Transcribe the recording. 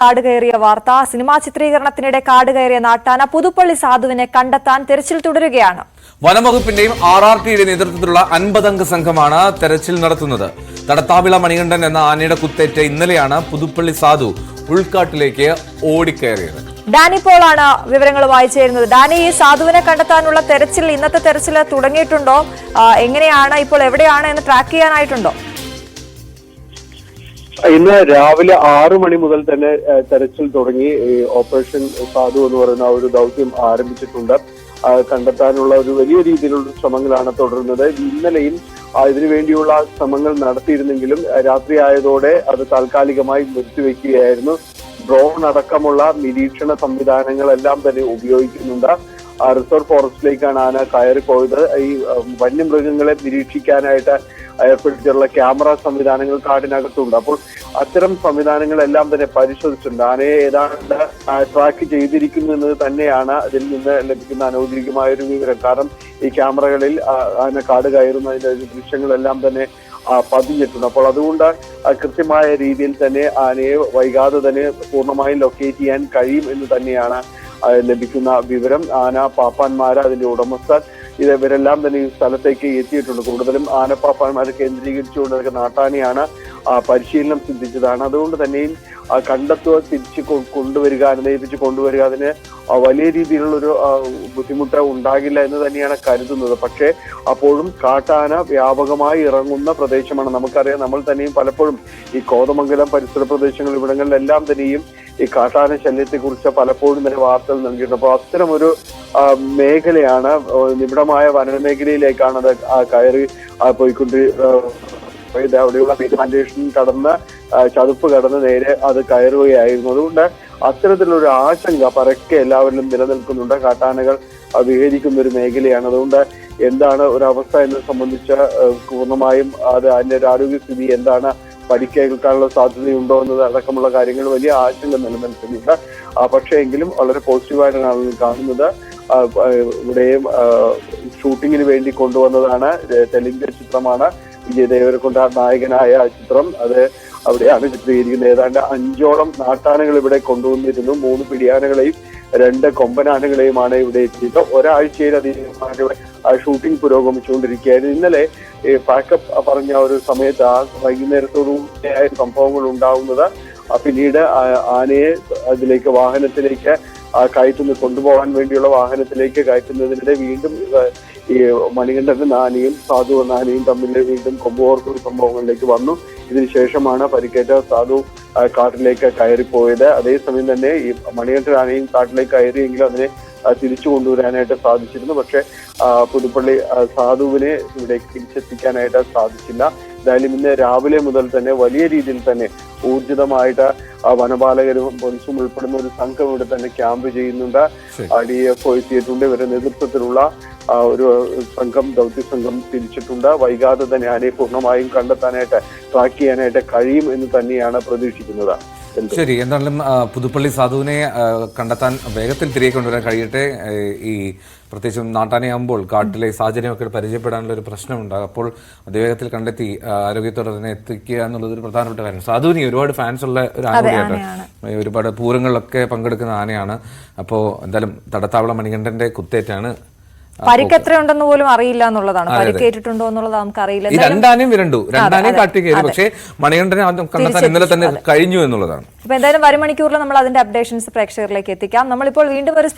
കാട് കയറിയ വാർത്ത. സിനിമാ ചിത്രീകരണത്തിനിടെ കാട് കയറിയ നാട്ടാന പുതുപ്പള്ളി സാധുവിനെ കണ്ടെത്താൻ തെരച്ചിൽ തുടരുകയാണ്. വനംവകുപ്പിന്റെയും RRTയുടെ നേതൃത്വത്തിലുള്ള 50-അംഗ സംഘമാണ് തെരച്ചിൽ നടത്തുന്നത്. തടത്താവിള മണികണ്ഠൻ എന്ന ആനയുടെ കുത്തേറ്റ് ഇന്നലെയാണ് പുതുപ്പള്ളി സാധു ഉൾക്കാട്ടിലേക്ക് ഓടിക്കയറിയത്. ഡാനി പോളാണ് വിവരങ്ങളുമായി ചേരുന്നത്. ഡാനി, ഈ സാധുവിനെ കണ്ടെത്താനുള്ള തെരച്ചിൽ, ഇന്നത്തെ തെരച്ചിൽ തുടങ്ങിയിട്ടുണ്ടോ? എങ്ങനെയാണ് ഇപ്പോൾ, എവിടെയാണ് എന്ന് ട്രാക്ക് ചെയ്യാനായിട്ടുണ്ടോ? ഇന്ന് രാവിലെ 6 മണി മുതൽ തന്നെ തെരച്ചിൽ തുടങ്ങി. ഓപ്പറേഷൻ സാധു എന്ന് പറയുന്ന ഒരു ദൗത്യം ആരംഭിച്ചിട്ടുണ്ട്. കണ്ടെത്താനുള്ള ഒരു വലിയ രീതിയിലുള്ള ശ്രമങ്ങളാണ് തുടരുന്നത്. ഇന്നലെയും ഇതിനു വേണ്ടിയുള്ള ശ്രമങ്ങൾ നടത്തിയിരുന്നെങ്കിലും രാത്രി ആയതോടെ അത് താൽക്കാലികമായി നിർത്തിവെക്കുകയായിരുന്നു. ഡ്രോൺ അടക്കമുള്ള നിരീക്ഷണ സംവിധാനങ്ങളെല്ലാം തന്നെ ഉപയോഗിക്കുന്നുണ്ട്. റിസർവ് ഫോറസ്റ്റിലേക്കാണ് ആന കയറിപ്പോയത്. ഈ വന്യമൃഗങ്ങളെ നിരീക്ഷിക്കാനായിട്ട് ഏർപ്പെടുത്തിയിട്ടുള്ള ക്യാമറ സംവിധാനങ്ങൾ കാടിനകത്തുണ്ട്. അപ്പോൾ അത്തരം സംവിധാനങ്ങളെല്ലാം തന്നെ പരിശോധിച്ചിട്ടുണ്ട്. ആനയെ ഏതാണ്ട് ട്രാക്ക് ചെയ്തിരിക്കുന്നു എന്നത് തന്നെയാണ് ഇതിൽ നിന്ന് ലഭിക്കുന്ന അനൗദ്യോഗികമായ ഒരു വിവരം. കാരണം ഈ ക്യാമറകളിൽ ആന കാട് കയറുന്നതിന്റെ ദൃശ്യങ്ങളെല്ലാം തന്നെ പതിഞ്ഞിട്ടുണ്ട്. അപ്പോൾ അതുകൊണ്ട് കൃത്യമായ രീതിയിൽ തന്നെ ആനയെ വൈകാതെ തന്നെ പൂർണ്ണമായും ലൊക്കേറ്റ് ചെയ്യാൻ കഴിയും എന്ന് തന്നെയാണ് ലഭിക്കുന്ന വിവരം. ആന പാപ്പാന്മാര്, അതിന്റെ ഉടമസ്ഥർ, ഇവരെല്ലാം തന്നെ ഈ സ്ഥലത്തേക്ക് എത്തിയിട്ടുണ്ട്. കൂടുതലും ആനപ്പാപ്പാന്മാരെ കേന്ദ്രീകരിച്ചുകൊണ്ട് നാട്ടാനയാണ് പരിശീലനം സിദ്ധിച്ചതാണ്. അതുകൊണ്ട് തന്നെയും കണ്ടെത്തുക, തിരിച്ച് കൊണ്ടുവരിക, അനുനയിപ്പിച്ച് കൊണ്ടുവരിക, അതിന് വലിയ രീതിയിലുള്ളൊരു ബുദ്ധിമുട്ട് ഉണ്ടാകില്ല എന്ന് തന്നെയാണ് കരുതുന്നത്. പക്ഷേ അപ്പോഴും കാട്ടാന വ്യാപകമായി ഇറങ്ങുന്ന പ്രദേശമാണ്. നമുക്കറിയാം, നമ്മൾ തന്നെയും പലപ്പോഴും ഈ കോതമംഗലം പരിസര പ്രദേശങ്ങൾ, ഇവിടങ്ങളിലെല്ലാം തന്നെയും ഈ കാട്ടാന ശല്യത്തെക്കുറിച്ച് പലപ്പോഴും തന്നെ വാർത്തകൾ നൽകിയിട്ടുണ്ട്. അപ്പോൾ അത്തരമൊരു മേഖലയാണ്, നിബിഡമായ വനമേഖലയിലേക്കാണ് അത് കയറി അവിടെയുള്ള പ്ലാന്റേഷൻ കടന്ന് ചതുപ്പ് കടന്ന് നേരെ അത് കയറുകയായിരുന്നു. അതുകൊണ്ട് അത്തരത്തിലൊരു ആശങ്ക പരക്കെ എല്ലാവരിലും നിലനിൽക്കുന്നുണ്ട്. കാട്ടാനകൾ വിഹരിക്കുന്ന ഒരു മേഖലയാണ്. അതുകൊണ്ട് എന്താണ് ഒരവസ്ഥ എന്നെ സംബന്ധിച്ച് പൂർണ്ണമായും അതിന്റെ ഒരു ആരോഗ്യസ്ഥിതി എന്താണ്, പരിക്കേൽക്കാനുള്ള സാധ്യതയുണ്ടോ എന്നത് അടക്കമുള്ള കാര്യങ്ങൾ വലിയ ആശങ്ക നിലനിൽക്കുന്നുണ്ട്. പക്ഷേ എങ്കിലും വളരെ പോസിറ്റീവായിട്ടാണ് ആളുകൾ കാണുന്നത്. ഇവിടെയും ഷൂട്ടിങ്ങിന് വേണ്ടി കൊണ്ടുവന്നതാണ്, തെലുങ്ക് ചിത്രമാണ്. വിജയ് ദേവരകൊണ്ട നായകനായ ചിത്രം. അത് അവിടെയാണ് ചിത്രീകരിക്കുന്നത്. ഏതാണ്ട് 5ഓളം നാട്ടാനകൾ ഇവിടെ കൊണ്ടുവന്നിരുന്നു. 3 പിടിയാനകളെയും 2 കൊമ്പനാനകളെയുമാണ് ഇവിടെ എത്തിയത്. ഒരാഴ്ചയിലധികം ഷൂട്ടിംഗ് പുരോഗമിച്ചുകൊണ്ടിരിക്കുകയായിരുന്നു. ഇന്നലെ പാക്കപ്പ് പറഞ്ഞ ഒരു സമയത്ത് വൈകുന്നേരത്തോടുകൂടിയായ സംഭവങ്ങൾ ഉണ്ടാവുന്നത്. പിന്നീട് ആനയെ അതിലേക്ക് വാഹനത്തിലേക്ക് കൊണ്ടുപോകാൻ വേണ്ടിയുള്ള വാഹനത്തിലേക്ക് കയറ്റുന്നതിനിടെ വീണ്ടും ഈ മണികണ്ഠൻ ആനയും സാധു എന്ന ആനയും തമ്മിൽ വീണ്ടും കൊമ്പുകോർക്കുന്ന സംഭവങ്ങളിലേക്ക് വന്നു. ഇതിനുശേഷമാണ് പരിക്കേറ്റ സാധു കാട്ടിലേക്ക് കയറിപ്പോയത്. അതേസമയം തന്നെ ഈ മണികണ്ഠൻ ആനയും കാട്ടിലേക്ക് കയറിയെങ്കിലും അതിനെ തിരിച്ചു കൊണ്ടുവരാനായിട്ട് സാധിച്ചിരുന്നു. പക്ഷെ പുതുപ്പള്ളി സാധുവിനെ ഇവിടെ തിരിച്ചെത്തിക്കാനായിട്ട് സാധിച്ചില്ല. എന്തായാലും ഇന്ന് രാവിലെ മുതൽ തന്നെ വലിയ രീതിയിൽ തന്നെ ഊർജിതമായിട്ട് വനപാലകരും പോലീസും ഉൾപ്പെടുന്ന ഒരു സംഘം ഇവിടെ തന്നെ ക്യാമ്പ് ചെയ്യുന്നുണ്ട്. DF എത്തിയിട്ടുണ്ട്. ഇവരുടെ നേതൃത്വത്തിലുള്ള ഒരു സംഘം, ദൗത്യ സംഘം തിരിച്ചിട്ടുണ്ട്. വൈകാതെ തന്നെ ആനയെ പൂർണ്ണമായും കണ്ടെത്താനായിട്ട്, ട്രാക്ക് ചെയ്യാനായിട്ട് കഴിയും എന്ന് തന്നെയാണ് പ്രതീക്ഷിക്കുന്നത്. ശരി, എന്തായാലും പുതുപ്പള്ളി സാധുവിനെ കണ്ടെത്താൻ വേഗത്തിൽ തിരികെ കൊണ്ടുവരാൻ കഴിയട്ടെ. ഈ പ്രത്യേകിച്ചും നാട്ടാനയാകുമ്പോൾ കാട്ടിലെ സാഹചര്യമൊക്കെ പരിചയപ്പെടാനുള്ള ഒരു പ്രശ്നമുണ്ട്. അപ്പോൾ അതിവേഗത്തിൽ കണ്ടെത്തി ആരോഗ്യത്തോടെ തന്നെ എത്തിക്കുക എന്നുള്ളത് ഒരു പ്രധാനപ്പെട്ട കാര്യം. സാധുവിന് ഒരുപാട് ഫാൻസ് ഉള്ള ഒരു ആനയാണ്. ഒരുപാട് പൂരങ്ങളിലൊക്കെ പങ്കെടുക്കുന്ന ആനയാണ്. അപ്പോൾ എന്തായാലും തടത്താവള മണികണ്ഠന്റെ കുത്തേറ്റാണ്. പരിക്കെത്രയുണ്ടെന്ന് പോലും അറിയില്ല എന്നുള്ളതാണ്. പരിക്കേറ്റിട്ടുണ്ടോ എന്നുള്ളത് നമുക്ക് അറിയില്ല. രണ്ടാനേയും കാട്ടി കയറി. പക്ഷേ മണികണ്ഠനെ കണ്ടെത്താൻ ഇന്നലെ തന്നെ കഴിഞ്ഞു എന്നുള്ളതാണ്. അപ്പൊ എന്തായാലും വരും മണിക്കൂറിൽ നമ്മൾ അതിന്റെ അപ്ഡേഷൻസ് പ്രേക്ഷകരിലേക്ക് എത്തിക്കാം. നമ്മളിപ്പോൾ വീണ്ടും ഒരു